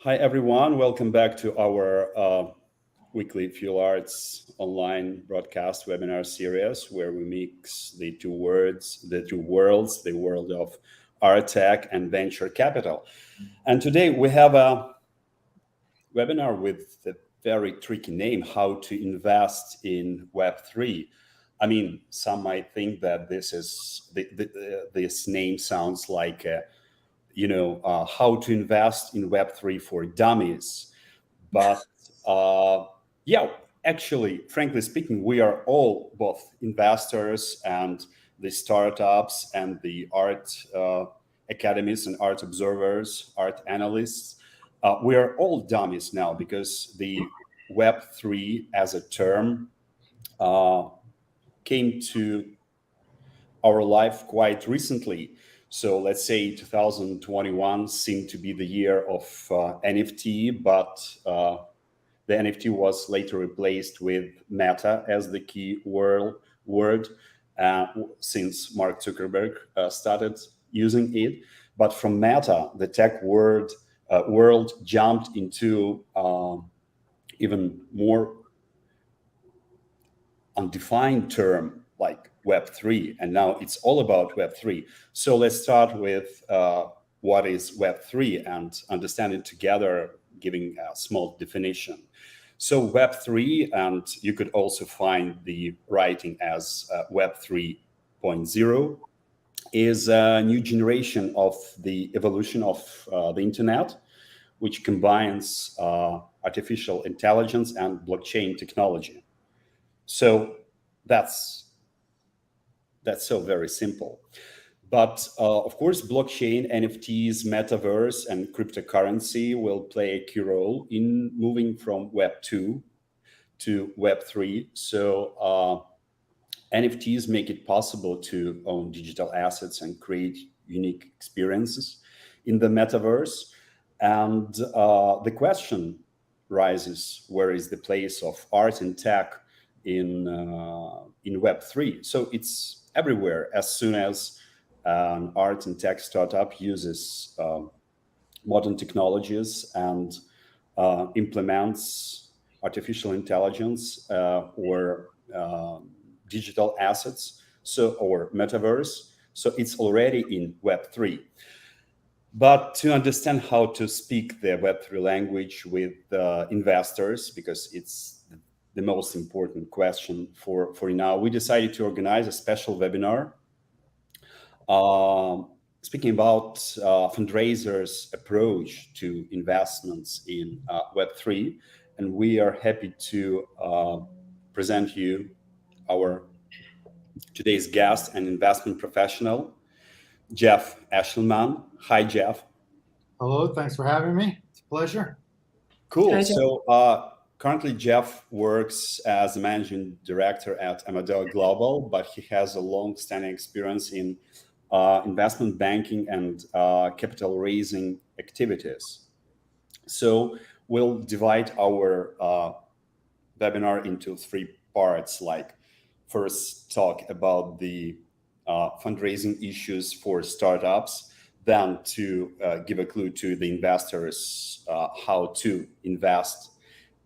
Hi, everyone. Welcome back to our weekly Fuel Arts online broadcast webinar series, where we mix the two worlds, the world of art tech and venture capital. And today we have a webinar with the very tricky name, How to Invest in Web3. I mean, some might think that this name sounds like how to invest in Web3 for dummies. But yeah, actually, frankly speaking, we are all both investors and the startups and the art academies and art observers, art analysts. We are all dummies now because the Web3 as a term came to our life quite recently. So let's say 2021 seemed to be the year of NFT, but the NFT was later replaced with Meta as the key word since Mark Zuckerberg started using it. But from Meta, the tech world jumped into even more undefined term like Web3, and now it's all about Web3. So let's start with what is Web3 and understand it together, giving a small definition. So Web3, and you could also find the writing as Web 3.0, is a new generation of the evolution of the internet, which combines artificial intelligence and blockchain technology. So that's so very simple. But of course, blockchain, NFTs, metaverse, and cryptocurrency will play a key role in moving from Web 2 to Web 3. So NFTs make it possible to own digital assets and create unique experiences in the metaverse. And the question rises, where is the place of art and tech in Web3? So it's everywhere. As soon as an art and tech startup uses modern technologies and implements artificial intelligence or digital assets, or metaverse, so it's already in Web3. But to understand how to speak the Web3 language with investors, because it's the most important question for now, we decided to organize a special webinar speaking about fundraisers' approach to investments in Web3. And we are happy to present you our today's guest and investment professional, Jeff Eshleman. Hi, Jeff. Hello, thanks for having me. It's a pleasure. Cool. Hi, so currently, Jeff works as a managing director at Amadeo Global, but he has a long-standing experience in investment banking and capital raising activities. So we'll divide our webinar into three parts, like first talk about the fundraising issues for startups, then to give a clue to the investors how to invest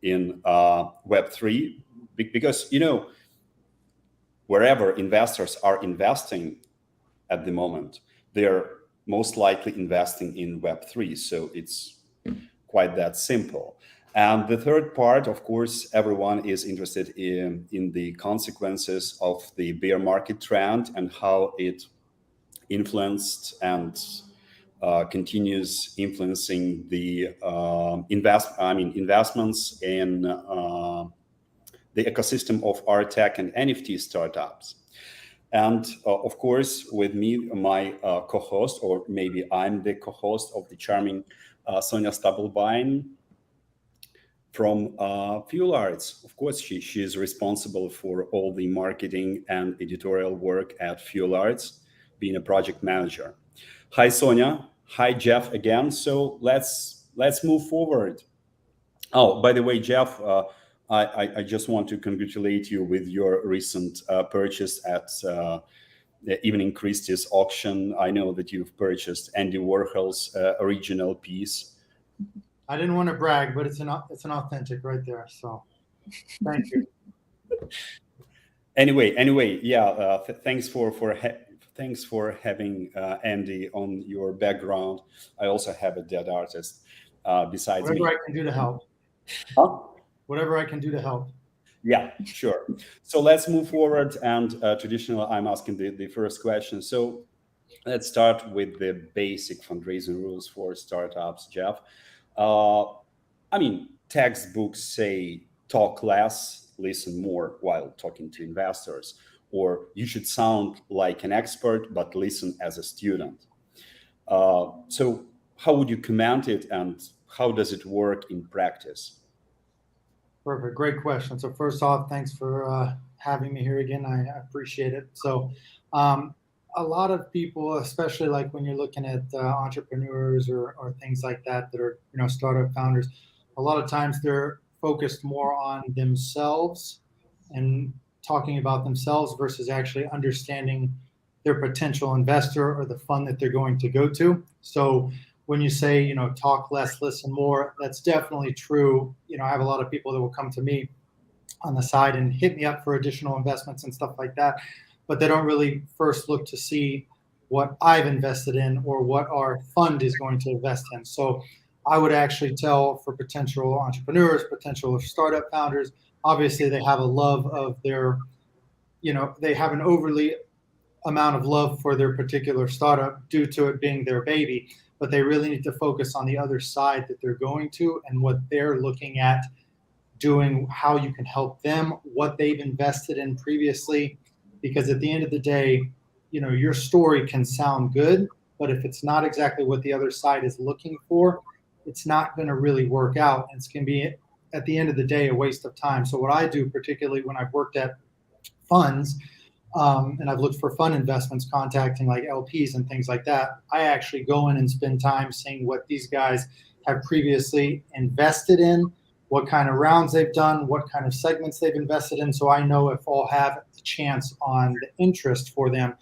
in Web3, because wherever investors are investing at the moment, they're most likely investing in Web3. So it's quite that simple. And the third part, of course, everyone is interested in the consequences of the bear market trend and how it influenced and continues influencing the investments in the ecosystem of art tech and NFT startups. And of course, with me, my co-host, or maybe I'm the co-host of the charming Sonia Stapelbein from Fuel Arts. Of course, she is responsible for all the marketing and editorial work at Fuel Arts, being a project manager. Hi, Sonia. Hi, Jeff again. So let's move forward. Oh, by the way, Jeff, I just want to congratulate you with your recent purchase at the Evening Christie's auction. I know that you've purchased Andy Warhol's original piece. I didn't want to brag, but it's an authentic right there. So thank you. Anyway, yeah. Thanks for having Andy on your background. I also have a dead artist besides Whatever me. I can do to help. Huh? Whatever I can do to help. Yeah, sure. So let's move forward. And traditional, I'm asking the first question. So let's start with the basic fundraising rules for startups, Jeff. I mean, textbooks say talk less, listen more while talking to investors, or you should sound like an expert, but listen as a student. So how would you comment it, and how does it work in practice? Perfect. Great question. So first off, thanks for having me here again. I appreciate it. So a lot of people, especially like when you're looking at entrepreneurs or things like that are, startup founders, a lot of times they're focused more on themselves and talking about themselves versus actually understanding their potential investor or the fund that they're going to go to. So when you say, talk less, listen more, that's definitely true. I have a lot of people that will come to me on the side and hit me up for additional investments and stuff like that, but they don't really first look to see what I've invested in or what our fund is going to invest in. So I would actually tell for potential entrepreneurs, potential startup founders, obviously they have a love of their, they have an overly amount of love for their particular startup due to it being their baby, but they really need to focus on the other side that they're going to and what they're looking at doing, how you can help them, what they've invested in previously. Because at the end of the day, your story can sound good, but if it's not exactly what the other side is looking for, it's not going to really work out. And it's going to be, at the end of the day, a waste of time. So what I do, particularly when I've worked at funds, and I've looked for fund investments, contacting like LPs and things like that, I actually go in and spend time seeing what these guys have previously invested in, what kind of rounds they've done, what kind of segments they've invested in, so I know if I'll have a chance on the interest for them.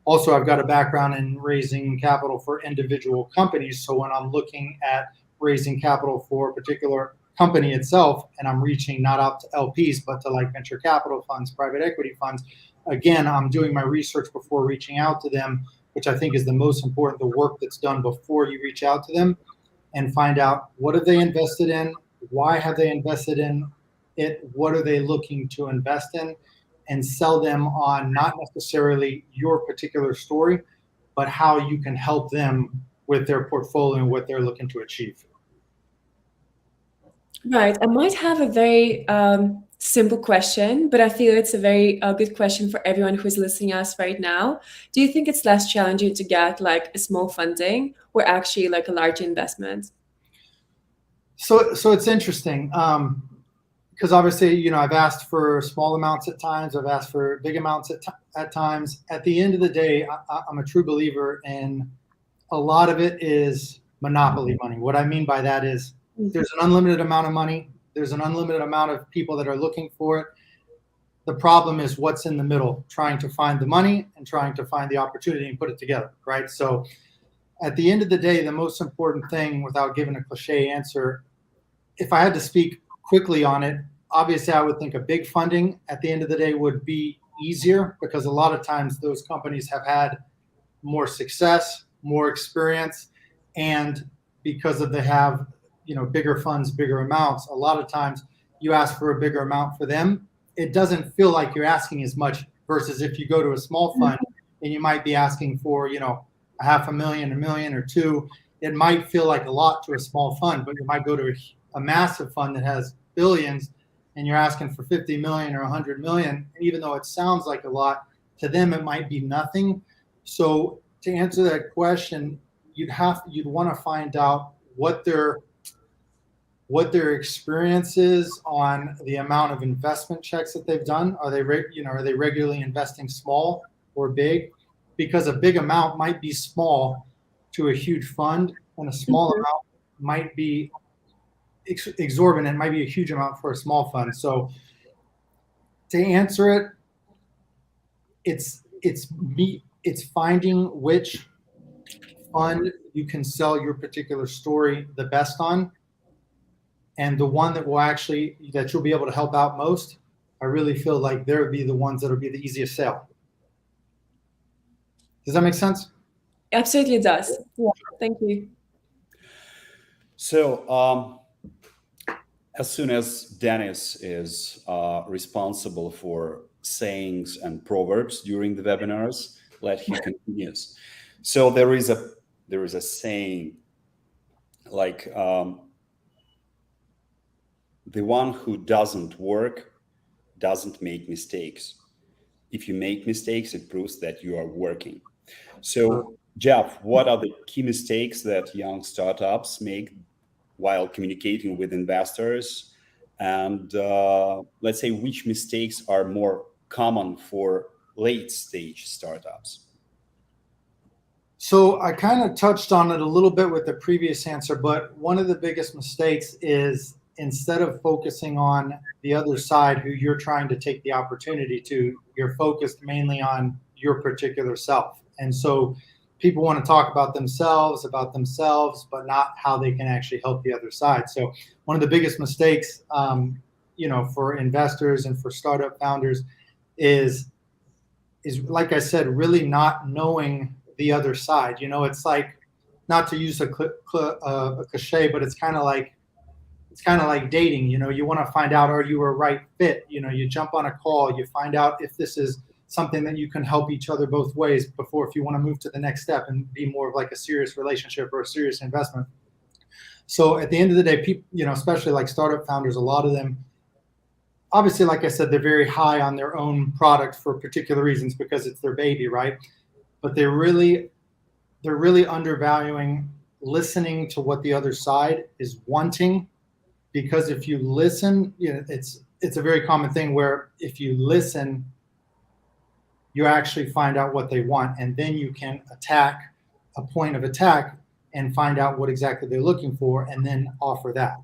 Also, I've got a background in raising capital for individual companies, so when I'm looking at raising capital for a particular company itself, and I'm reaching not out to LPs, but to like venture capital funds, private equity funds, again, I'm doing my research before reaching out to them, which I think is the most important, the work that's done before you reach out to them, and find out what have they invested in, why have they invested in it, what are they looking to invest in, and sell them on not necessarily your particular story, but how you can help them with their portfolio and what they're looking to achieve. Right. I might have a very simple question, but I feel it's a very good question for everyone who's listening to us right now. Do you think it's less challenging to get like a small funding or actually like a large investment? So it's interesting because obviously, I've asked for small amounts at times. I've asked for big amounts at times. At the end of the day, I'm a true believer in a lot of it is monopoly money. What I mean by that is there's an unlimited amount of money. There's an unlimited amount of people that are looking for it. The problem is what's in the middle, trying to find the money and trying to find the opportunity and put it together, right? So at the end of the day, the most important thing, without giving a cliche answer, if I had to speak quickly on it, obviously I would think a big funding at the end of the day would be easier because a lot of times those companies have had more success, more experience, and because of they have bigger funds, bigger amounts, a lot of times you ask for a bigger amount for them, it doesn't feel like you're asking as much versus if you go to a small fund and you might be asking for a $500,000, $1 million or two. It might feel like a lot to a small fund, but you might go to a massive fund that has billions and you're asking for 50 million or 100 million. And even though it sounds like a lot, to them it might be nothing. So to answer that question, you'd want to find out what their experience is on the amount of investment checks that they've done. Are they regularly investing small or big? Because a big amount might be small to a huge fund, and a small amount might be exorbitant, might be a huge amount for a small fund. So to answer it, it's finding which fund you can sell your particular story the best on, And the one that you'll be able to help out most, I really feel like they'll be the ones that'll be the easiest sale. Does that make sense? Absolutely it does. Yeah, thank you. So as soon as Dennis is responsible for sayings and proverbs during the webinars, let him continue. So there is a saying like the one who doesn't work doesn't make mistakes. If you make mistakes, it proves that you are working. So Jeff, what are the key mistakes that young startups make while communicating with investors? And let's say which mistakes are more common for late stage startups? So I kind of touched on it a little bit with the previous answer, but one of the biggest mistakes is instead of focusing on the other side who you're trying to take the opportunity to, you're focused mainly on your particular self. And so people want to talk about themselves, but not how they can actually help the other side. So one of the biggest mistakes, for investors and for startup founders is like I said, really not knowing the other side. It's like, not to use a cliche, but it's kind of like dating. You want to find out, are you a right fit? You jump on a call, you find out if this is something that you can help each other both ways before, if you want to move to the next step and be more of like a serious relationship or a serious investment. So at the end of the day, people, especially like startup founders, a lot of them, obviously, like I said, they're very high on their own product for particular reasons because it's their baby, right? But they're really undervaluing listening to what the other side is wanting, because if you listen, it's a very common thing where if you listen, you actually find out what they want, and then you can attack a point of attack and find out what exactly they're looking for, and then offer that.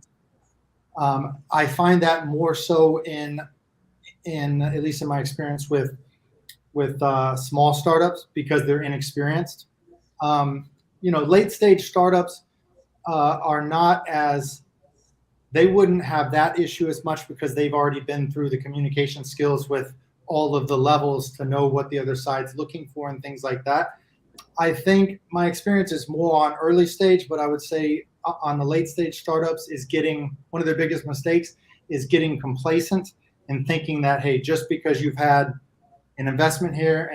I find that more so in at least in my experience with small startups, because they're inexperienced. Late stage startups are not as, they wouldn't have that issue as much because they've already been through the communication skills with all of the levels to know what the other side's looking for and things like that. I think my experience is more on early stage, but I would say on the late stage startups is one of their biggest mistakes is getting complacent and thinking that, hey, just because you've had an investment here,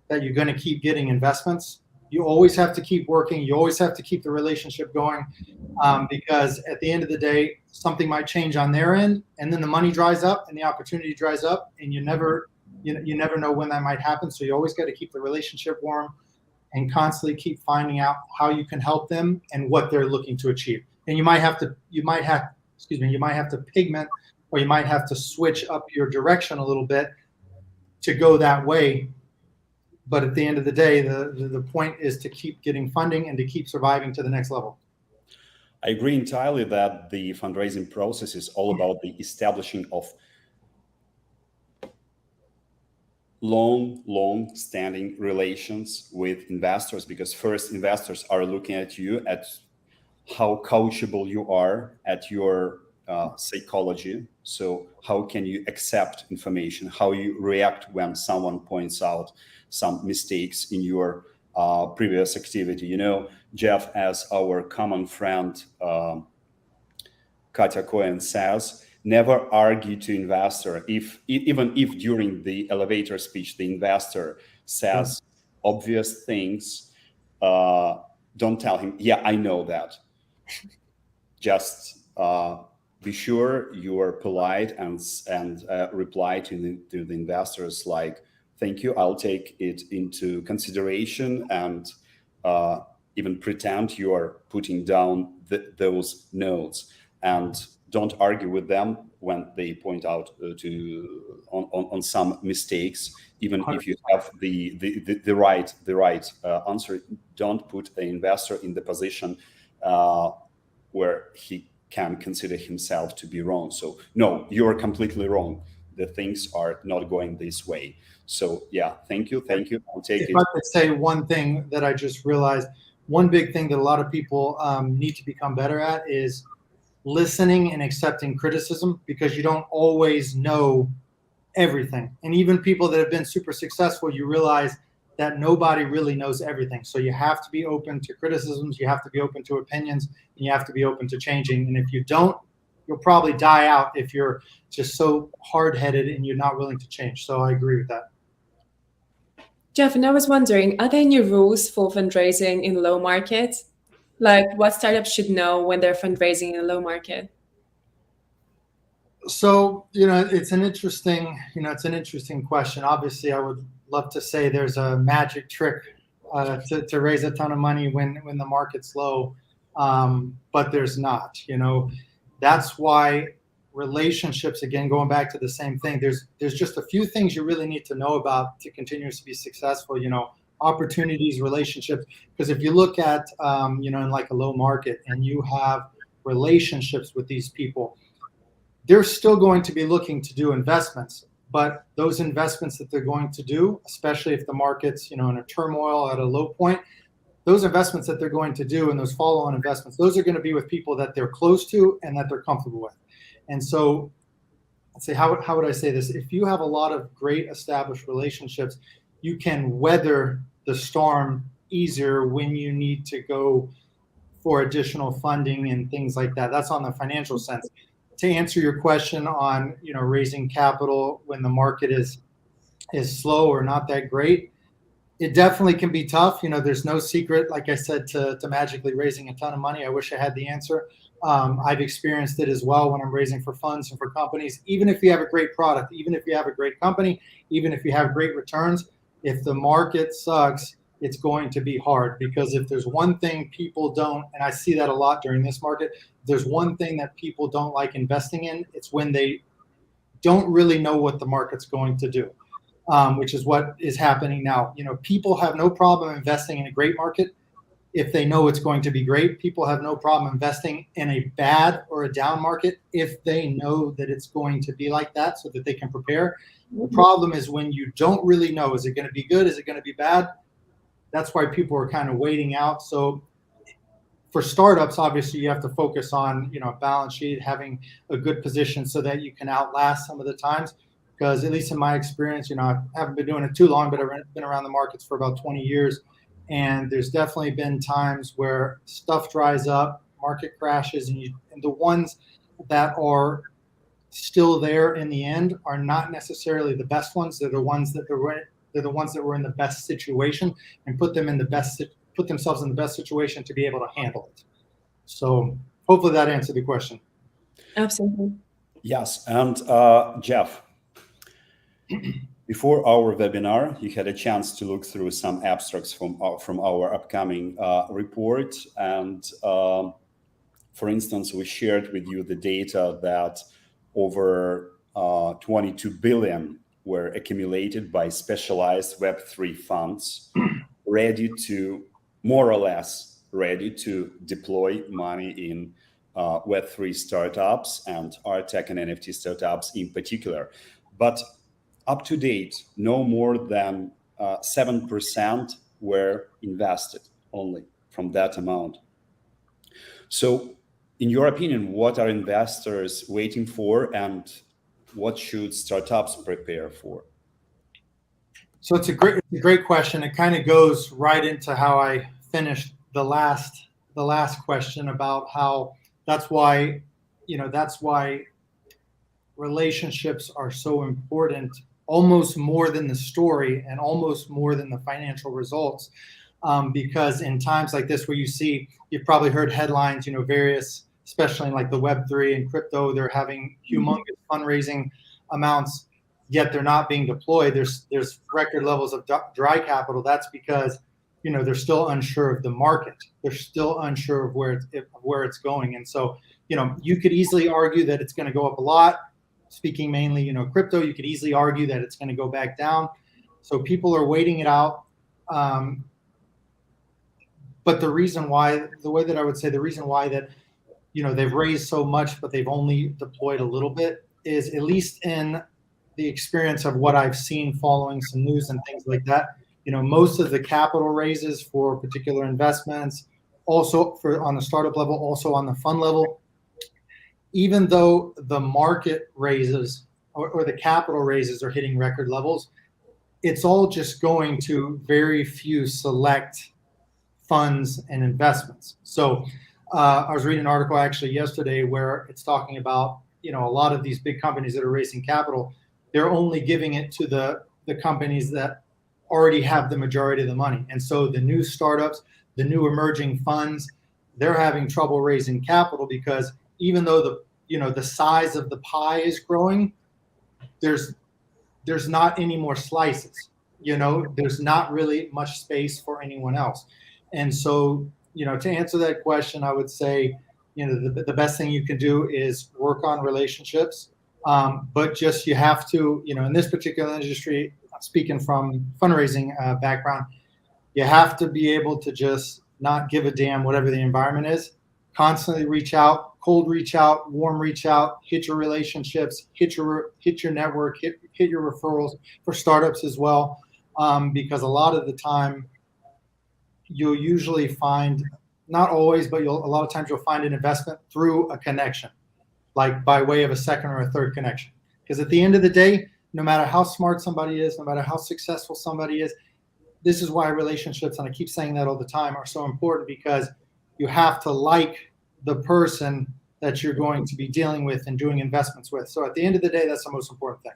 that you're going to keep getting investments. You always have to keep working. You always have to keep the relationship going, because at the end of the day, something might change on their end, and then the money dries up and the opportunity dries up, and you never know when that might happen. So you always got to keep the relationship warm and constantly keep finding out how you can help them and what they're looking to achieve. And you might have to pigment, or you might have to switch up your direction a little bit to go that way. But at the end of the day, the point is to keep getting funding and to keep surviving to the next level. I agree entirely that the fundraising process is all about the establishing of long-standing relations with investors, because first investors are looking at you, at how coachable you are, at your psychology. So how can you accept information, how you react when someone points out some mistakes in your previous activity. Jeff, as our common friend Katya Cohen says, never argue to investor. Even if during the elevator speech the investor says obvious things, don't tell him, yeah, I know that. Just be sure you are polite and reply to the investors like, thank you, I'll take it into consideration, and even pretend you are putting down those notes, and don't argue with them when they point out on some mistakes. Even if you have the right answer, don't put the investor in the position where he can consider himself to be wrong. So no, you're completely wrong. The things are not going this way. So yeah, thank you. I'll take it. If I could say one thing that I just realized, one big thing that a lot of people need to become better at is listening and accepting criticism, because you don't always know everything. And even people that have been super successful, you realize that nobody really knows everything. So you have to be open to criticisms, you have to be open to opinions, and you have to be open to changing. And if you don't, you'll probably die out if you're just so hard-headed and you're not willing to change. So I agree with that. Jeff, and I was wondering, are there any rules for fundraising in low market? Like what startups should know when they're fundraising in a low market? So, it's an interesting question. Obviously, I would love to say there's a magic trick to raise a ton of money when the market's low, but there's not. That's why relationships, again, going back to the same thing, there's just a few things you really need to know about to continuously be successful. Opportunities, relationships. Because if you look at in like a low market and you have relationships with these people, they're still going to be looking to do investments, but those investments that they're going to do, especially if the market's in a turmoil at a low point, those investments that they're going to do and those follow-on investments, those are going to be with people that they're close to and that they're comfortable with. And so, let's say, how would I say this? If you have a lot of great established relationships, you can weather the storm easier when you need to go for additional funding and things like that. That's on the financial sense. To answer your question on raising capital when the market is slow or not that great, it definitely can be tough. There's no secret, like I said, to magically raising a ton of money. I wish I had the answer. I've experienced it as well when I'm raising for funds and for companies. Even if you have a great product, even if you have a great company, even if you have great returns, if the market sucks, it's going to be hard. Because if there's one thing people don't, and I see that a lot during this market, there's one thing that people don't like investing in, it's when they don't really know what the market's going to do, which is what is happening now. People have no problem investing in a great market if they know it's going to be great. People have no problem investing in a bad or a down market if they know that it's going to be like that, so that they can prepare. The problem is when you don't really know, is it going to be good? Is it going to be bad? That's why people are kind of waiting out. So for startups, obviously, you have to focus on, balance sheet, having a good position so that you can outlast some of the times. Because at least in my experience, I haven't been doing it too long, but I've been around the markets for about 20 years. And there's definitely been times where stuff dries up, market crashes, and the ones that are still there in the end are not necessarily the best ones. They're the ones that were in the best situation and put themselves in the best situation to be able to handle it. So hopefully that answered the question. Absolutely. Yes, and Jeff, before our webinar, you had a chance to look through some abstracts from our upcoming report. And for instance, we shared with you the data that over 22 billion were accumulated by specialized Web3 funds, more or less ready to deploy money in Web3 startups and art tech and NFT startups in particular. But up to date, no more than 7% were invested only from that amount. So in your opinion, what are investors waiting for, and what should startups prepare for? So it's a great question. It kind of goes right into how I finished the last question about how that's why relationships are so important, almost more than the story and almost more than the financial results. Because in times like this where you've probably heard headlines, various, especially in like the Web3 and crypto, they're having humongous fundraising amounts, yet they're not being deployed. There's record levels of dry capital. That's because, they're still unsure of the market. They're still unsure of where it's going. And so, you could easily argue that it's going to go up a lot. Speaking mainly, crypto, you could easily argue that it's going to go back down. So people are waiting it out. But the way that they've raised so much, but they've only deployed a little bit, is at least in the experience of what I've seen following some news and things like that, most of the capital raises for particular investments, also on the startup level, also on the fund level, even though the market raises or the capital raises are hitting record levels, it's all just going to very few select funds and investments. So I was reading an article actually yesterday where it's talking about, a lot of these big companies that are raising capital, they're only giving it to the companies that already have the majority of the money. And so the new startups, the new emerging funds, they're having trouble raising capital because even though the size of the pie is growing, there's not any more slices. There's not really much space for anyone else. And so, to answer that question, I would say, the best thing you can do is work on relationships. But just you have to, in this particular industry, speaking from fundraising background, you have to be able to just not give a damn whatever the environment is. Constantly reach out, cold reach out, warm reach out, hit your relationships, hit your network, hit your referrals for startups as well. Because a lot of the time you'll usually find, not always, but a lot of times you'll find an investment through a connection, like by way of a second or a third connection. Because at the end of the day, no matter how smart somebody is, no matter how successful somebody is, this is why relationships, and I keep saying that all the time, are so important, because you have to like the person that you're going to be dealing with and doing investments with. So at the end of the day, that's the most important thing.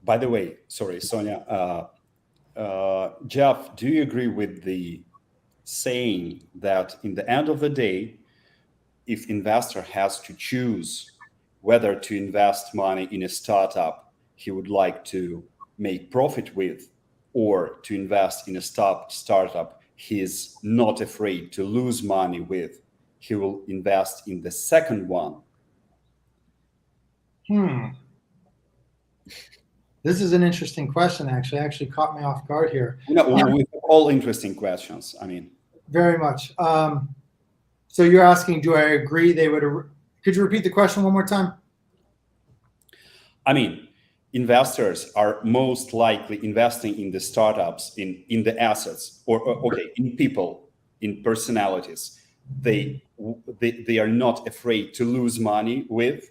By the way, sorry, Sonia, Jeff, do you agree with the saying that in the end of the day, if investor has to choose whether to invest money in a startup he would like to make profit with, or to invest in a startup he is not afraid to lose money with, he will invest in the second one? This is an interesting question, actually. Actually caught me off guard here. We have all interesting questions. I mean, very much. So you're asking, do I agree they would? Could you repeat the question one more time? I mean, investors are most likely investing in the startups, in the assets, or in people, in personalities. They are not afraid to lose money with,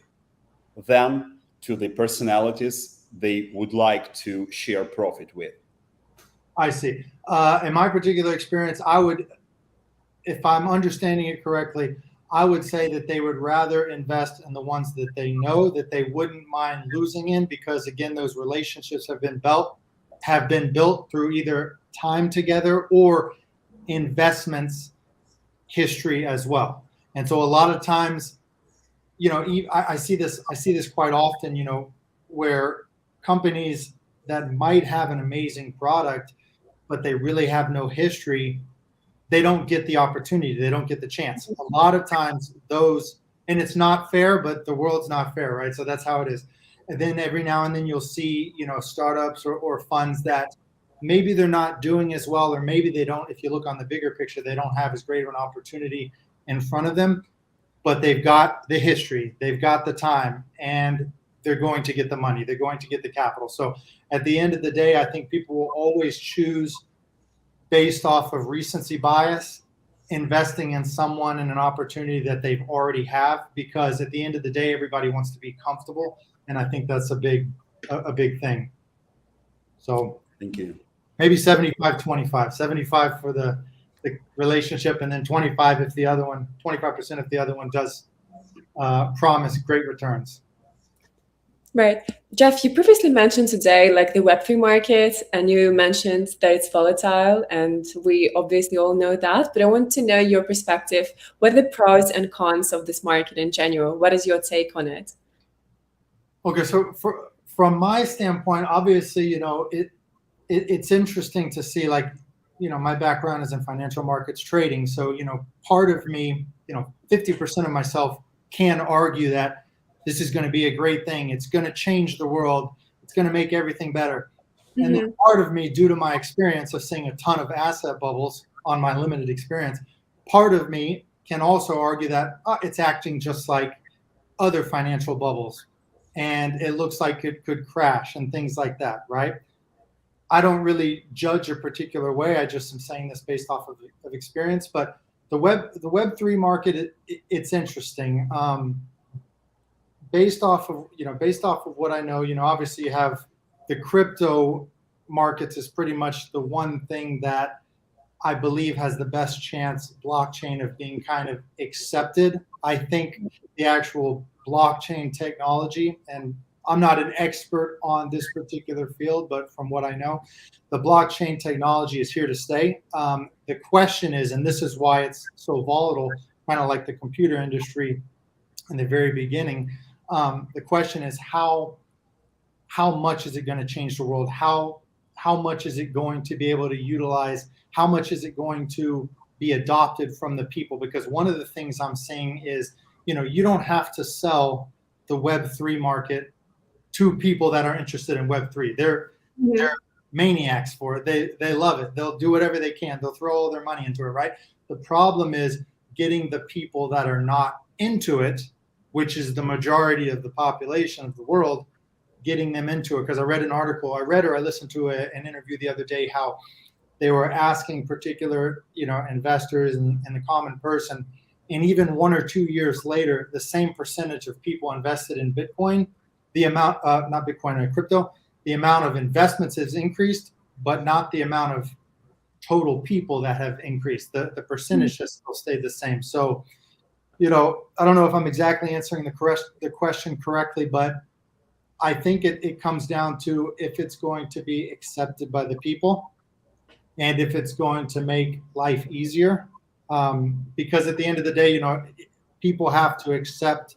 than to the personalities they would like to share profit with. I see. In my particular experience, I would, if I'm understanding it correctly, I would say that they would rather invest in the ones that they know that they wouldn't mind losing in, because again, those relationships have been built through either time together or investments history as well. And so a lot of times, I see this quite often, where companies that might have an amazing product, but they really have no history, they don't get the opportunity, they don't get the chance. A lot of times those, and it's not fair, but the world's not fair, right? So that's how it is. And then every now and then you'll see, startups or funds that maybe they're not doing as well, or maybe they don't, if you look on the bigger picture, they don't have as great of an opportunity in front of them, but they've got the history, they've got the time, and they're going to get the money, they're going to get the capital. So at the end of the day, I think people will always choose, based off of recency bias, investing in someone and an opportunity that they've already have, because at the end of the day, everybody wants to be comfortable. And I think that's a big thing. So thank you. Maybe 75-25, 75 for the relationship, and then 25 if the other one, 25% if the other one does promise great returns. Right. Jeff, you previously mentioned today like the Web3 market, and you mentioned that it's volatile, and we obviously all know that, but I want to know your perspective. What are the pros and cons of this market in general? What is your take on it? Okay, so from my standpoint, obviously, it's interesting to see, like, my background is in financial markets trading. So, part of me, 50% of myself can argue that this is going to be a great thing. It's going to change the world. It's going to make everything better. Mm-hmm. And then part of me, due to my experience of seeing a ton of asset bubbles on my limited experience, part of me can also argue that it's acting just like other financial bubbles, and it looks like it could crash and things like that, right? I don't really judge a particular way. I just am saying this based off of experience. But the Web3 market, it's interesting. based off of what I know, obviously you have the crypto markets is pretty much the one thing that I believe has the best chance blockchain of being kind of accepted. I think the actual blockchain technology, and I'm not an expert on this particular field, but from what I know, the blockchain technology is here to stay. The question is, and this is why it's so volatile, kind of like the computer industry in the very beginning. The question is how much is it going to change the world? How much is it going to be able to utilize? How much is it going to be adopted from the people? Because one of the things I'm saying is, you don't have to sell the Web3 market to people that are interested in Web3. They're maniacs for it. They love it. They'll do whatever they can. They'll throw all their money into it, right? The problem is getting the people that are not into it, which is the majority of the population of the world, getting them into it. Because I read an article, I listened to an interview the other day, how they were asking particular, investors and the common person, and even 1 or 2 years later, the same percentage of people invested in Bitcoin, the amount, not Bitcoin, crypto, the amount of investments has increased, but not the amount of total people that have increased. The percentage has still stayed the same. So, I don't know if I'm exactly answering the question correctly, but I think it comes down to if it's going to be accepted by the people and if it's going to make life easier. Because at the end of the day, people have to accept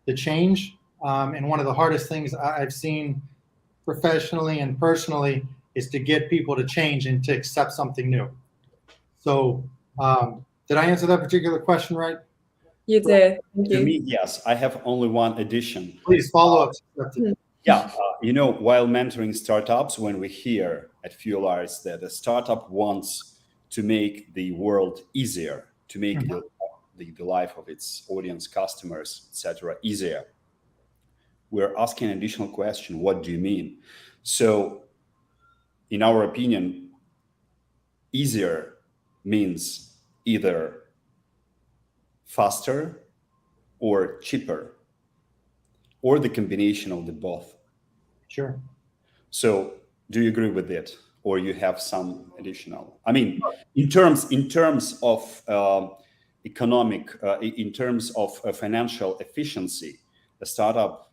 the change. And one of the hardest things I've seen professionally and personally is to get people to change and to accept something new. So did I answer that particular question right? You did. Thank you. To me, yes. I have only one addition. Please follow up. Yeah, while mentoring startups, when we hear at Fuelars that a startup wants to make the world easier, to make the life of its audience, customers, etc., easier, we're asking an additional question: what do you mean? So, in our opinion, easier means either faster or cheaper, or the combination of the both. Sure. So do you agree with it, or you have some additional? I mean, in terms of economic, in terms of financial efficiency, a startup,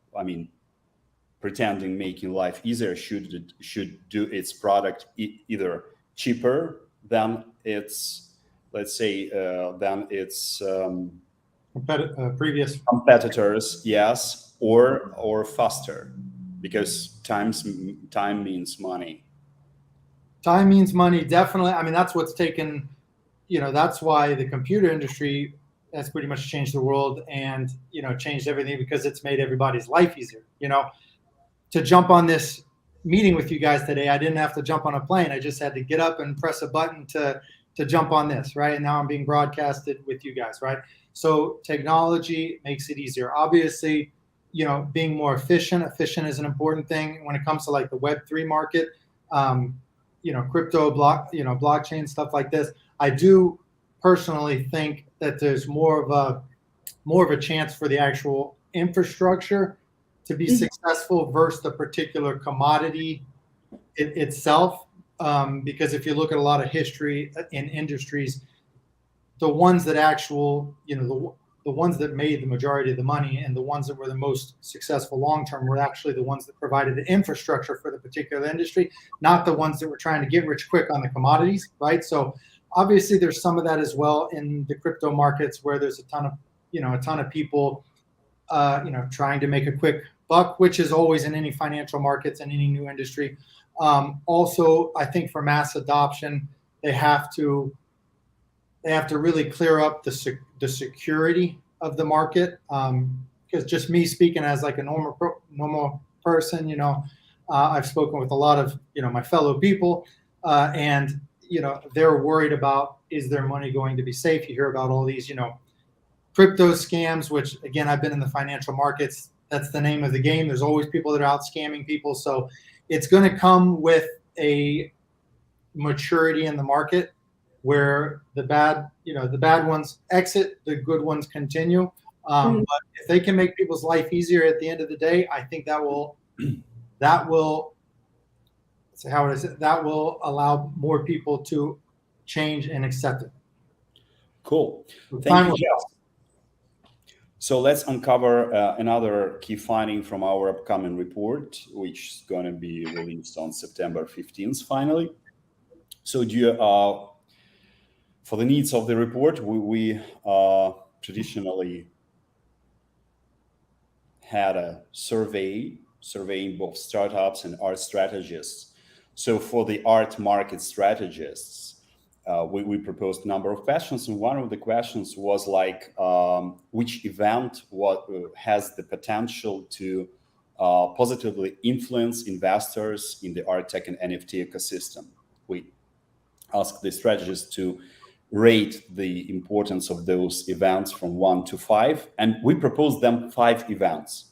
pretending making life easier should do its product either cheaper than its, let's say, previous competitors, yes, or faster, because time means money. Time means money, definitely. That's what's taken, that's why the computer industry has pretty much changed the world and, changed everything, because it's made everybody's life easier. To jump on this meeting with you guys today, I didn't have to jump on a plane. I just had to get up and press a button to jump on this, right? And now I'm being broadcasted with you guys, right? So technology makes it easier. Obviously, being more efficient is an important thing when it comes to like the Web3 market, crypto, blockchain, stuff like this. I do personally think that there's more of a chance for the actual infrastructure to be successful versus the particular commodity itself. Because if you look at a lot of history in industries, the ones that the ones that made the majority of the money and the ones that were the most successful long-term were actually the ones that provided the infrastructure for the particular industry, not the ones that were trying to get rich quick on the commodities, right? So obviously there's some of that as well in the crypto markets, where there's a ton of people, trying to make a quick buck, which is always in any financial markets and any new industry. Also, I think for mass adoption, they have to really clear up the security of the market. Because just me speaking as like a normal person, I've spoken with a lot of my fellow people, and they're worried about, is their money going to be safe? You hear about all these crypto scams, which again, I've been in the financial markets. That's the name of the game. There's always people that are out scamming people. So it's going to come with a maturity in the market where the bad ones exit, the good ones continue. Mhm. But if they can make people's life easier at the end of the day, I think that will so how is it? That will allow more people to change and accept it. Cool. So Thank time you, will Jess. tell. So let's uncover another key finding from our upcoming report, which is going to be released on September 15th, finally. So for the needs of the report, we traditionally had a surveying both startups and art strategists. So for the art market strategists, we proposed a number of questions, and one of the questions was like, which event has the potential to positively influence investors in the art tech and NFT ecosystem? We asked the strategists to rate the importance of those events from 1 to 5, and we proposed them 5 events.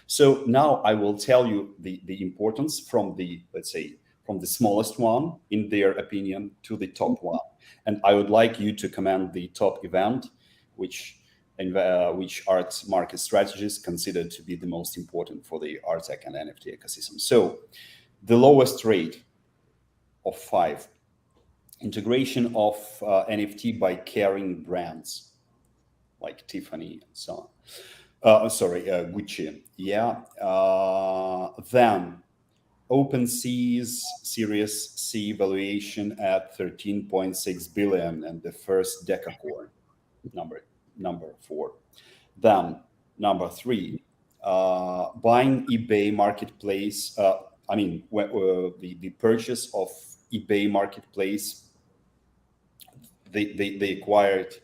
So now I will tell you the importance from the, let's say, from the smallest one in their opinion to the top one, and I would like you to comment the top event, which art market strategists consider to be the most important for the art tech and NFT ecosystem. So the lowest rate of 5, integration of NFT by carrying brands like Tiffany and so on. Gucci. Yeah. Then OpenSea's Series C valuation at 13.6 billion and the first decacorn, number 4. Then number 3, buying eBay marketplace. The purchase of eBay marketplace. They acquired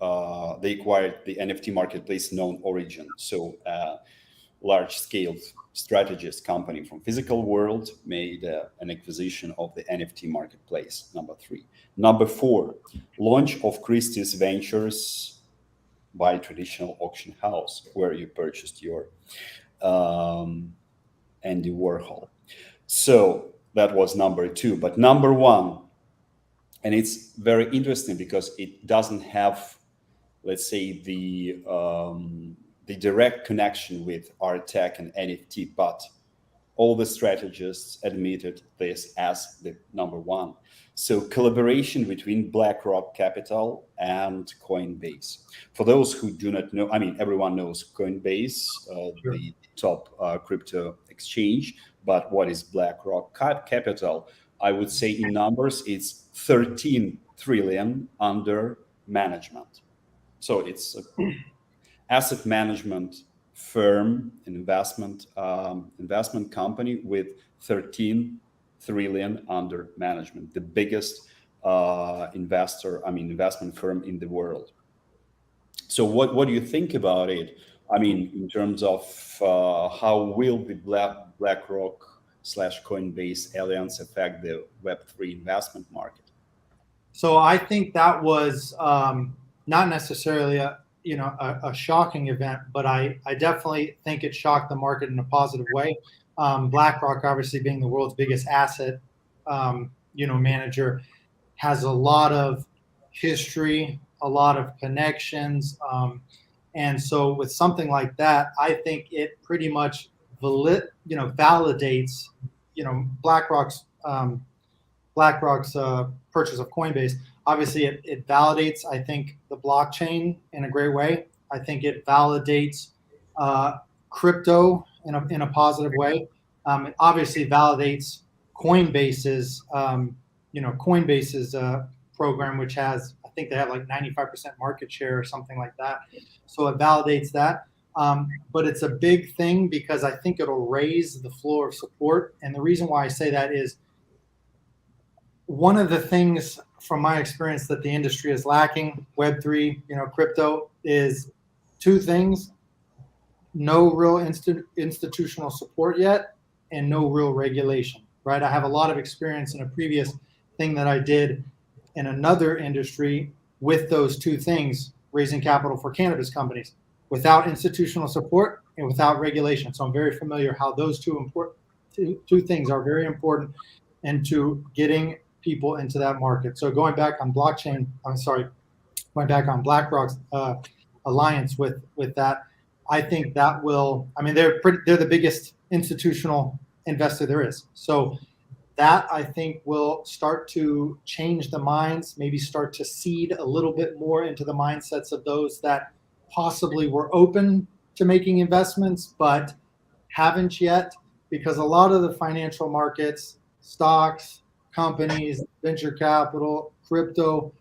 the NFT marketplace known Origin. So large-scale strategist company from physical world made an acquisition of the NFT marketplace. Number 3. Number 4, launch of Christie's Ventures by traditional auction house where you purchased your Andy Warhol. So that was number 2. But number 1, and it's very interesting because it doesn't have, let's say, the direct connection with art tech and NFT, but all the strategists admitted this as the number 1. So collaboration between BlackRock Capital and Coinbase. For those who do not know, everyone knows Coinbase, Sure. the top crypto exchange, but what is BlackRock Capital? I would say in numbers, it's 13 trillion under management. So it's an asset management firm, an investment company with 13 trillion under management, the biggest investment firm in the world. So what do you think about it? In terms of how will the BlackRock / Coinbase alliance affect the Web3 investment market? So I think that was not necessarily a shocking event, but I definitely think it shocked the market in a positive way. BlackRock, obviously being the world's biggest asset manager, has a lot of history, a lot of connections, and so with something like that, I think it pretty much validates BlackRock's purchase of Coinbase. Obviously, it validates, I think, the blockchain in a great way. I think it validates crypto in a positive way. It obviously validates Coinbase's program, which has, I think they have like 95% market share or something like that. So it validates that. But it's a big thing because I think it'll raise the floor of support. And the reason why I say that is one of the things from my experience that the industry is lacking, Web3, crypto, is 2 things: no real institutional support yet, and no real regulation, right? I have a lot of experience in a previous thing that I did in another industry with those 2 things, raising capital for cannabis companies, without institutional support and without regulation. So I'm very familiar how those two things are very important into getting people into that market. So going back on BlackRock's alliance with that. I think that will. I mean, they're the biggest institutional investor there is. So that I think will start to change the minds, maybe start to seed a little bit more into the mindsets of those that possibly were open to making investments, but haven't yet, because a lot of the financial markets, stocks, companies, venture capital, crypto,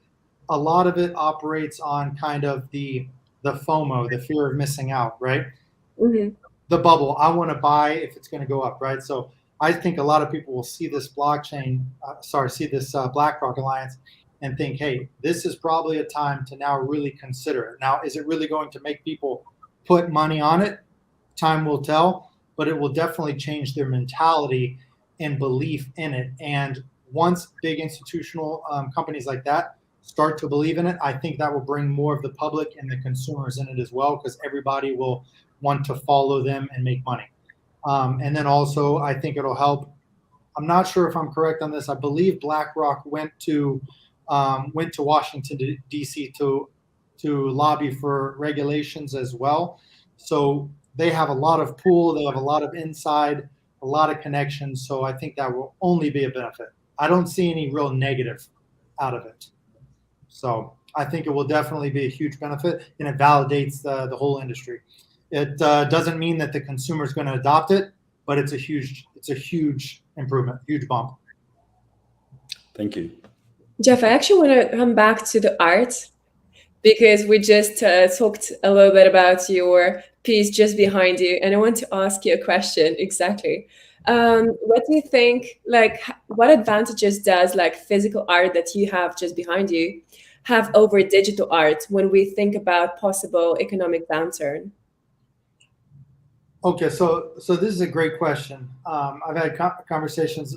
a lot of it operates on kind of the FOMO, the fear of missing out, right? Mhm. The bubble. I want to buy if it's going to go up, right? So I think a lot of people will see this see this BlackRock alliance and think, hey, this is probably a time to now really consider it. Now, is it really going to make people put money on it? Time will tell, but it will definitely change their mentality and belief in it. And once big institutional companies like that start to believe in it, I think that will bring more of the public and the consumers in it as well, because everybody will want to follow them and make money. And then also, I think it'll help. I'm not sure if I'm correct on this. I believe BlackRock went to Washington D.C. to lobby for regulations as well. So they have a lot of pull. They have a lot of inside, a lot of connections. So I think that will only be a benefit. I don't see any real negative out of it. So I think it will definitely be a huge benefit, and it validates the whole industry. It doesn't mean that the consumer is going to adopt it, but it's a huge improvement, huge bump. Thank you. Jeff, I actually want to come back to the art, because we just talked a little bit about your piece just behind you, and I want to ask you a question exactly. What do you think, like, what advantages does like physical art that you have just behind you have over digital art when we think about possible economic downturn? Okay, so this is a great question. I've had conversations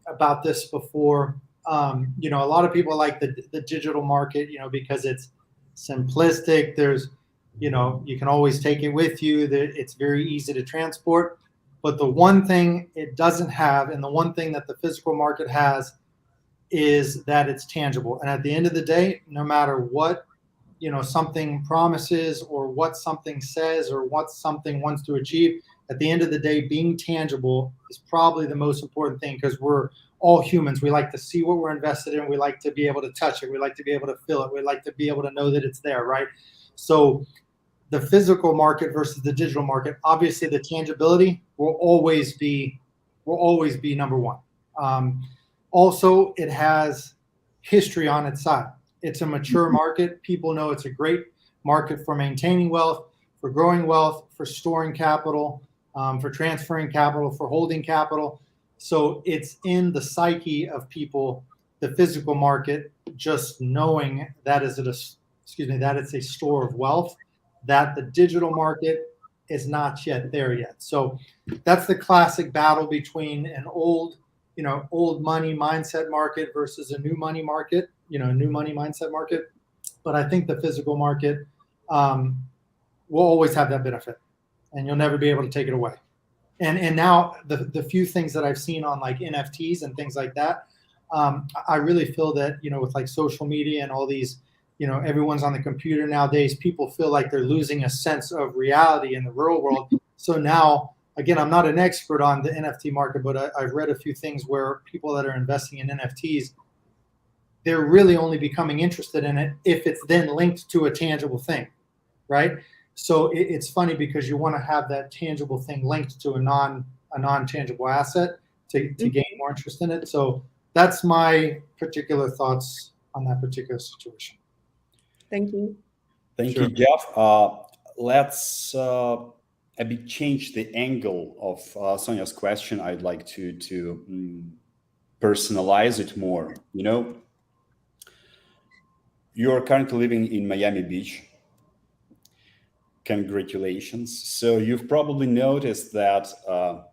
about this before. A lot of people like the digital market, because it's simplistic. There's, you can always take it with you. It's very easy to transport. But the one thing it doesn't have, and the one thing that the physical market has, is that it's tangible. And at the end of the day, no matter what something promises, or what something says, or what something wants to achieve, at the end of the day, being tangible is probably the most important thing, because we're all humans. We like to see what we're invested in. We like to be able to touch it. We like to be able to feel it. We like to be able to know that it's there, right? So the physical market versus the digital market, obviously the tangibility will always be number one. Also, it has history on its side. It's a mature market. People know it's a great market for maintaining wealth, for growing wealth, for storing capital, for transferring capital, for holding capital. So it's in the psyche of people, the physical market, just knowing that it's a store of wealth, that the digital market is not yet there yet. So that's the classic battle between an old money mindset market versus a new money market, new money mindset market. But I think the physical market will always have that benefit, and you'll never be able to take it away. And now the few things that I've seen on like NFTs and things like that, I really feel that, with like social media and all these, everyone's on the computer nowadays, people feel like they're losing a sense of reality in the real world. So now, again, I'm not an expert on the NFT market, but I've read a few things where people that are investing in NFTs, they're really only becoming interested in it if it's then linked to a tangible thing, right? So it's funny, because you want to have that tangible thing linked to a non-tangible asset to gain more interest in it. So that's my particular thoughts on that particular situation. Thank you. Thank Sure. you, Jeff. Let's a bit change the angle of Sonia's question. I'd like to personalize it more. You're currently living in Miami Beach. Congratulations. So you've probably noticed that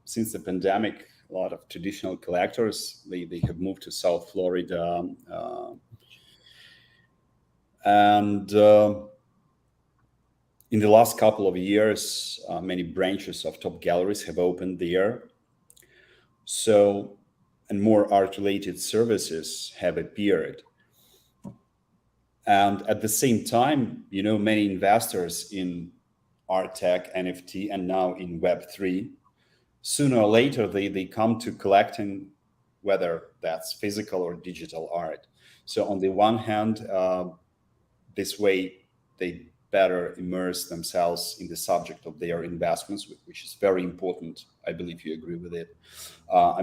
since the pandemic, a lot of traditional collectors, they have moved to South Florida. And in the last couple of years, many branches of top galleries have opened there. And more art-related services have appeared. And at the same time, many investors in art tech, NFT, and now in Web3, sooner or later, they come to collecting, whether that's physical or digital art. So on the one hand, this way they better immerse themselves in the subject of their investments, which is very important. I believe you agree with it.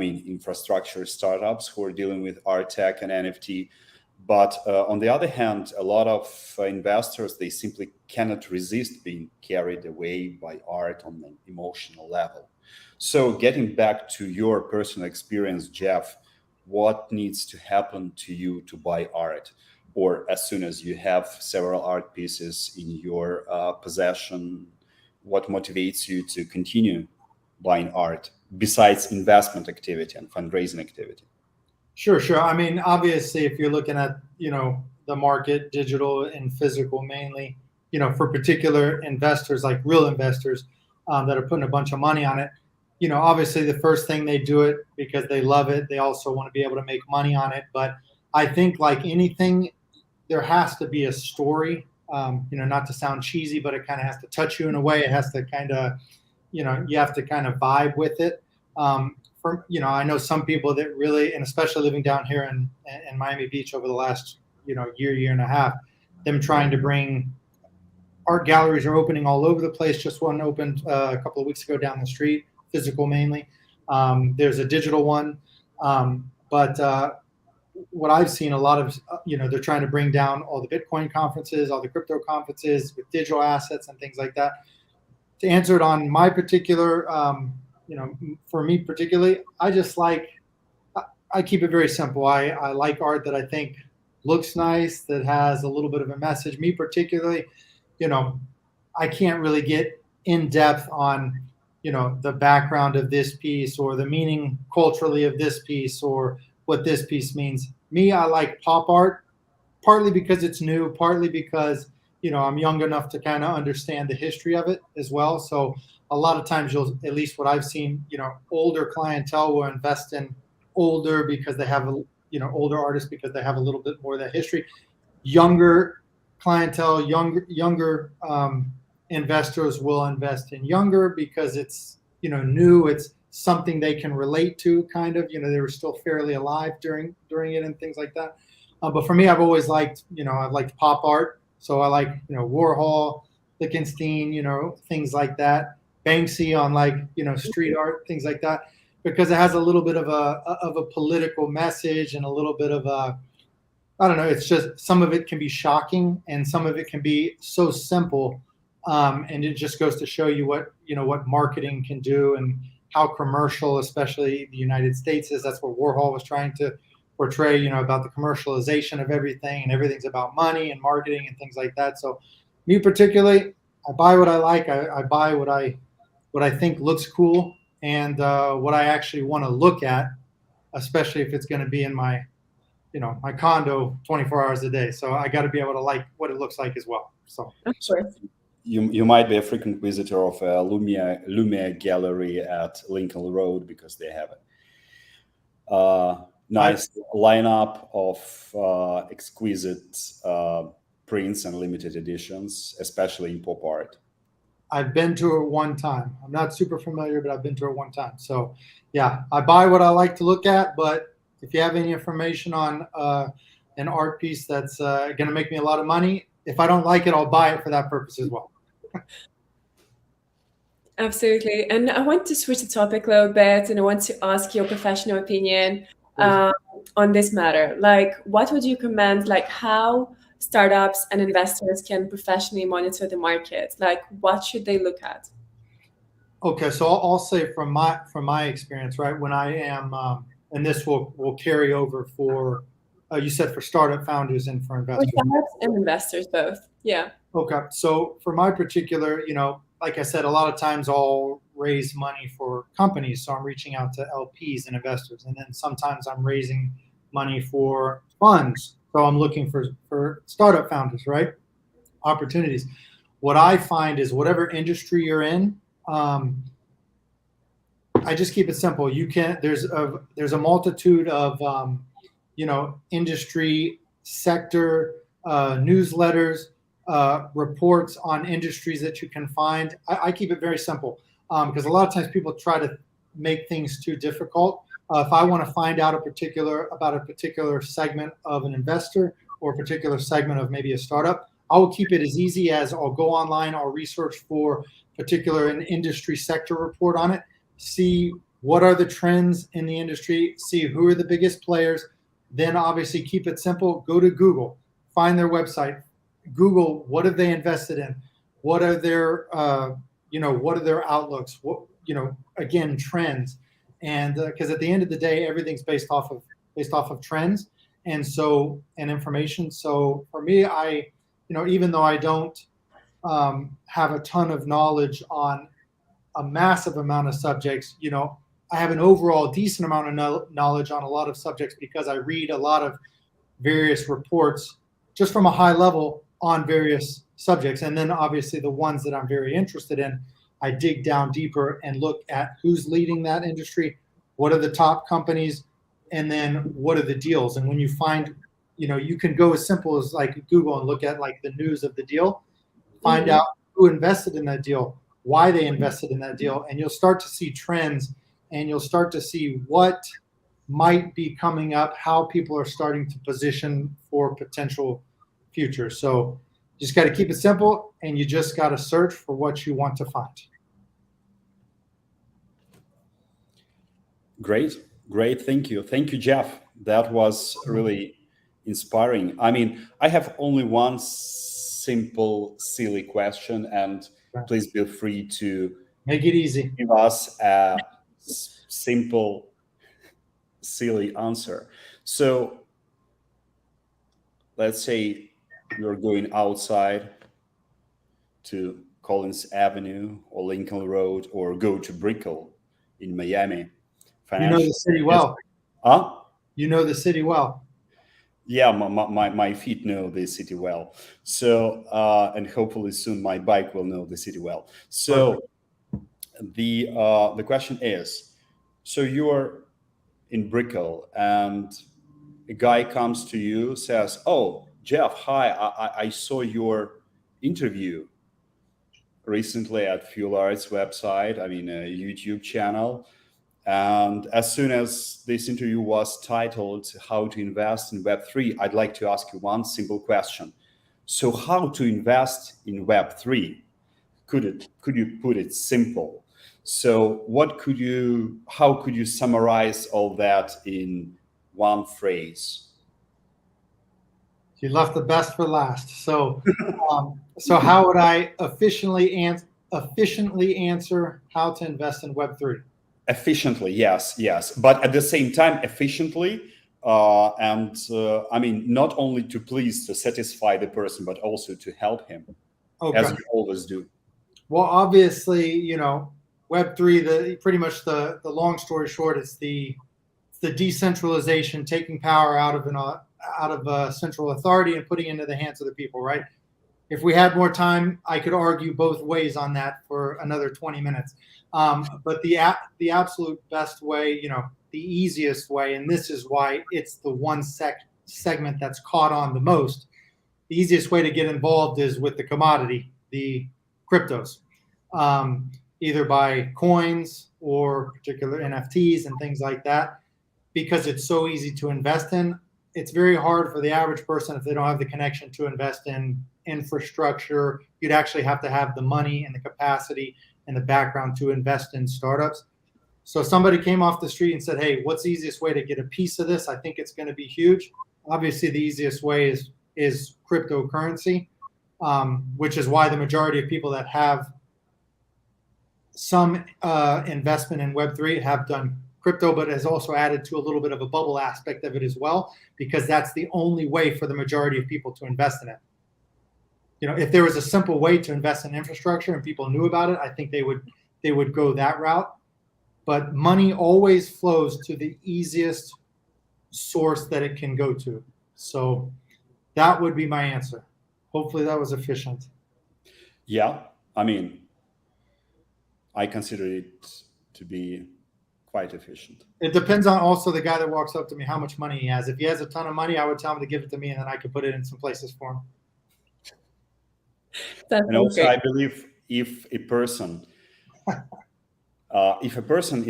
Infrastructure startups who are dealing with art tech and NFT. But on the other hand, a lot of investors, they simply cannot resist being carried away by art on an emotional level. So getting back to your personal experience, Jeff, what needs to happen to you to buy art? Or as soon as you have several art pieces in your possession, what motivates you to continue buying art besides investment activity and fundraising activity? Sure. Obviously, if you're looking at, the market, digital and physical mainly, for particular investors, like real investors that are putting a bunch of money on it, obviously the first thing they do it because they love it. They also want to be able to make money on it. But I think like anything, there has to be a story, not to sound cheesy, but it kind of has to touch you in a way. It has to kind of, you have to kind of vibe with it. I know some people that really, and especially living down here in Miami Beach over the last, year and a half, them trying to bring art galleries are opening all over the place. Just one opened a couple of weeks ago down the street, physical mainly. There's a digital one. But what I've seen a lot of, they're trying to bring down all the Bitcoin conferences, all the crypto conferences with digital assets and things like that. To answer it on my particular, for me particularly, I keep it very simple. I like art that I think looks nice, that has a little bit of a message. Me particularly, I can't really get in depth on, the background of this piece or the meaning culturally of this piece or what this piece means. Me, I like pop art, partly because it's new, partly because, I'm young enough to kind of understand the history of it as well. So a lot of times you'll, at least what I've seen, older clientele will invest in older because they have, older artists because they have a little bit more of that history. Younger clientele, younger investors will invest in younger because it's, new, it's something they can relate to kind of, they were still fairly alive during it and things like that. But for me, I've always liked, I've liked pop art. So I like, Warhol, Lichtenstein, things like that. Banksy on like, street art, things like that, because it has a little bit of a political message and a little bit of a, I don't know, it's just some of it can be shocking and some of it can be so simple. And it just goes to show you what, what marketing can do and how commercial, especially the United States is. That's what Warhol was trying to portray, about the commercialization of everything, and everything's about money and marketing and things like that. So me particularly, I buy what I like. I buy what I think looks cool and what I actually want to look at, especially if it's going to be in my, my condo 24 hours a day. So I got to be able to like what it looks like as well. So you might be a frequent visitor of a Lumia gallery at Lincoln Road because they have a nice lineup of exquisite prints and limited editions, especially in pop art. I've been to it one time. I'm not super familiar, but I've been to it one time. So yeah, I buy what I like to look at, but if you have any information on an art piece that's going to make me a lot of money, if I don't like it, I'll buy it for that purpose as well. Absolutely. And I want to switch the topic a little bit, and I want to ask your professional opinion on this matter. Like, what would you recommend, like how startups and investors can professionally monitor the market? Like, what should they look at? Okay, so I'll say from my experience, right, when I am, and this will carry over for, you said for startup founders and for investors. For startups and investors both, yeah. Okay, so for my particular, like I said, a lot of times I'll raise money for companies. So I'm reaching out to LPs and investors. And then sometimes I'm raising money for funds. So I'm looking for startup founders, right? Opportunities. What I find is whatever industry you're in, I just keep it simple. There's a multitude of, industry sector newsletters, reports on industries that you can find. I keep it very simple because a lot of times people try to make things too difficult. If I want to find out about a particular segment of an investor or a particular segment of maybe a startup, I will keep it as easy as I'll go online, I'll research for an industry sector report on it, see what are the trends in the industry, see who are the biggest players, then obviously keep it simple, go to Google, find their website, Google what have they invested in, what are their what are their outlooks, what again, trends. And because at the end of the day, everything's based off of trends and information. So for me, I even though I don't have a ton of knowledge on a massive amount of subjects, I have an overall decent amount of knowledge on a lot of subjects because I read a lot of various reports just from a high level on various subjects. And then obviously the ones that I'm very interested in, I dig down deeper and look at who's leading that industry, what are the top companies, and then what are the deals. And when you find, you can go as simple as like Google and look at like the news of the deal, find out who invested in that deal, why they invested in that deal, and you'll start to see trends and you'll start to see what might be coming up, how people are starting to position for potential future. So you just got to keep it simple and you just got to search for what you want to find. Great. Thank you, Jeff. That was really inspiring. I mean, I have only one simple, silly question, and please feel free to make it easy. Give us a simple, silly answer. So let's say you're going outside to Collins Avenue or Lincoln Road or go to Brickell in Miami. You know the city well. Huh? You know the city well. Yeah, my feet know the city well. So, and hopefully soon my bike will know the city well. So the question is, so you're in Brickell and a guy comes to you, says, "Oh, Jeff, hi, I saw your interview recently at Fuel Arts website, a YouTube channel. And as soon as this interview was titled How to Invest in Web3, I'd like to ask you one simple question. So how to invest in Web3? Could you put it simple? So how could you summarize all that in one phrase?" You left the best for last. So, so how would I efficiently answer how to invest in Web3? Efficiently, yes. But at the same time, efficiently, not only to satisfy the person, but also to help him, as you always do. Well, obviously, Web3, pretty much the long story short, it's the decentralization, taking power out of a central authority and putting it into the hands of the people, right? If we had more time, I could argue both ways on that for another 20 minutes. But the absolute best way, the easiest way, and this is why it's the one segment that's caught on the most, the easiest way to get involved is with the commodity, the cryptos, either by coins or particular NFTs and things like that, because it's so easy to invest in. It's very hard for the average person if they don't have the connection to invest in infrastructure. You'd actually have to have the money and the capacity and the background to invest in startups. So if somebody came off the street and said, "Hey, what's the easiest way to get a piece of this? I think it's going to be huge." Obviously, the easiest way is cryptocurrency, which is why the majority of people that have some investment in Web3 have done crypto, but has also added to a little bit of a bubble aspect of it as well, because that's the only way for the majority of people to invest in it. If there was a simple way to invest in infrastructure and people knew about it, I think they would go that route. But money always flows to the easiest source that it can go to. So that would be my answer. Hopefully that was efficient. Yeah, I consider it to be quite efficient. It depends on also the guy that walks up to me, how much money he has. If he has a ton of money, I would tell him to give it to me, and then I could put it in some places for him. That's And also, great. I believe if a person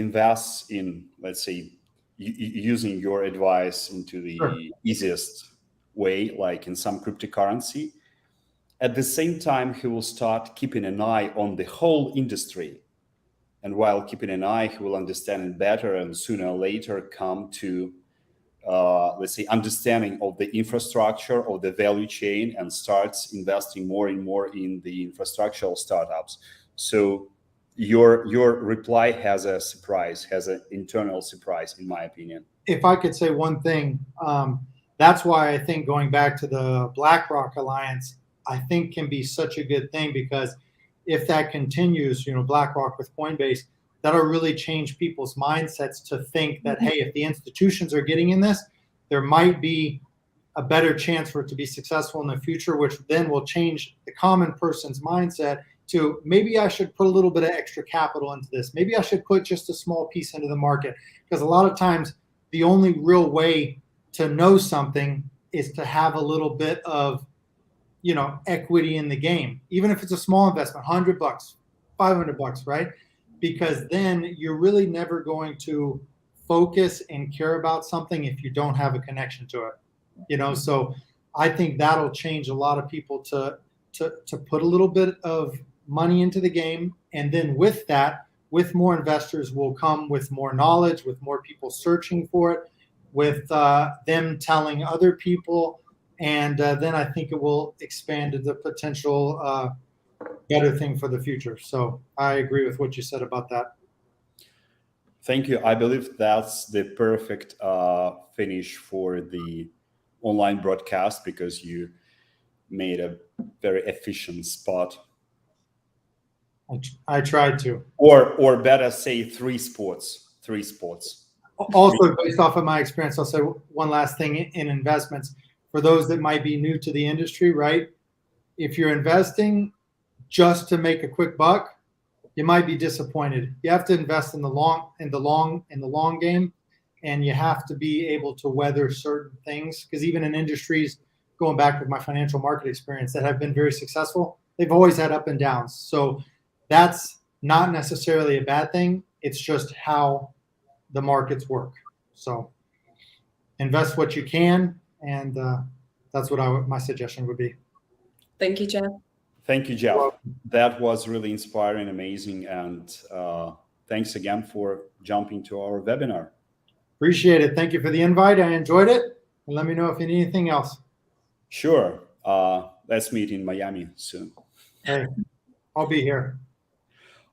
invests in, let's say, using your advice into the Sure. easiest way, like in some cryptocurrency, at the same time, he will start keeping an eye on the whole industry. And while keeping an eye, he will understand it better, and sooner or later come to, let's say, understanding of the infrastructure, of the value chain, and starts investing more and more in the infrastructural startups. So your reply has a surprise, has an internal surprise, in my opinion. If I could say one thing, that's why I think going back to the BlackRock alliance, I think can be such a good thing, because if that continues, BlackRock with Coinbase, that'll really change people's mindsets to think that, hey, if the institutions are getting in this, there might be a better chance for it to be successful in the future, which then will change the common person's mindset to, maybe I should put a little bit of extra capital into this. Maybe I should put just a small piece into the market. Because a lot of times the only real way to know something is to have a little bit of equity in the game, even if it's a small investment, $100, $500, right? Because then you're really never going to focus and care about something if you don't have a connection to it. So I think that'll change a lot of people to put a little bit of money into the game, and then with that, with more investors will come with more knowledge, with more people searching for it, with them telling other people. And then I think it will expand to the potential better thing for the future. So I agree with what you said about that. Thank you. I believe that's the perfect finish for the online broadcast, because you made a very efficient spot. I tried to. Or better say three sports. Also, based off of my experience, I'll say one last thing in investments. For those that might be new to the industry, right? If you're investing just to make a quick buck, you might be disappointed. You have to invest in the long game, and you have to be able to weather certain things. Because even in industries, going back with my financial market experience, that have been very successful, they've always had up and downs. So that's not necessarily a bad thing. It's just how the markets work. So invest what you can. And that's what my suggestion would be. Thank you, Jeff. Thank you, Jeff. That was really inspiring, amazing. And thanks again for jumping to our webinar. Appreciate it. Thank you for the invite. I enjoyed it. And let me know if you need anything else. Sure. Let's meet in Miami soon. Hey, I'll be here.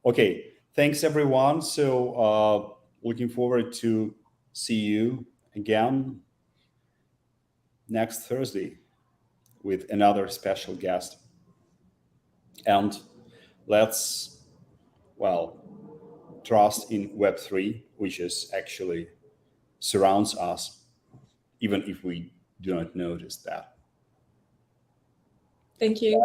Okay. Thanks, everyone. So looking forward to see you again next Thursday with another special guest. And let's, trust in Web3, which is actually surrounds us, even if we do not notice that. Thank you.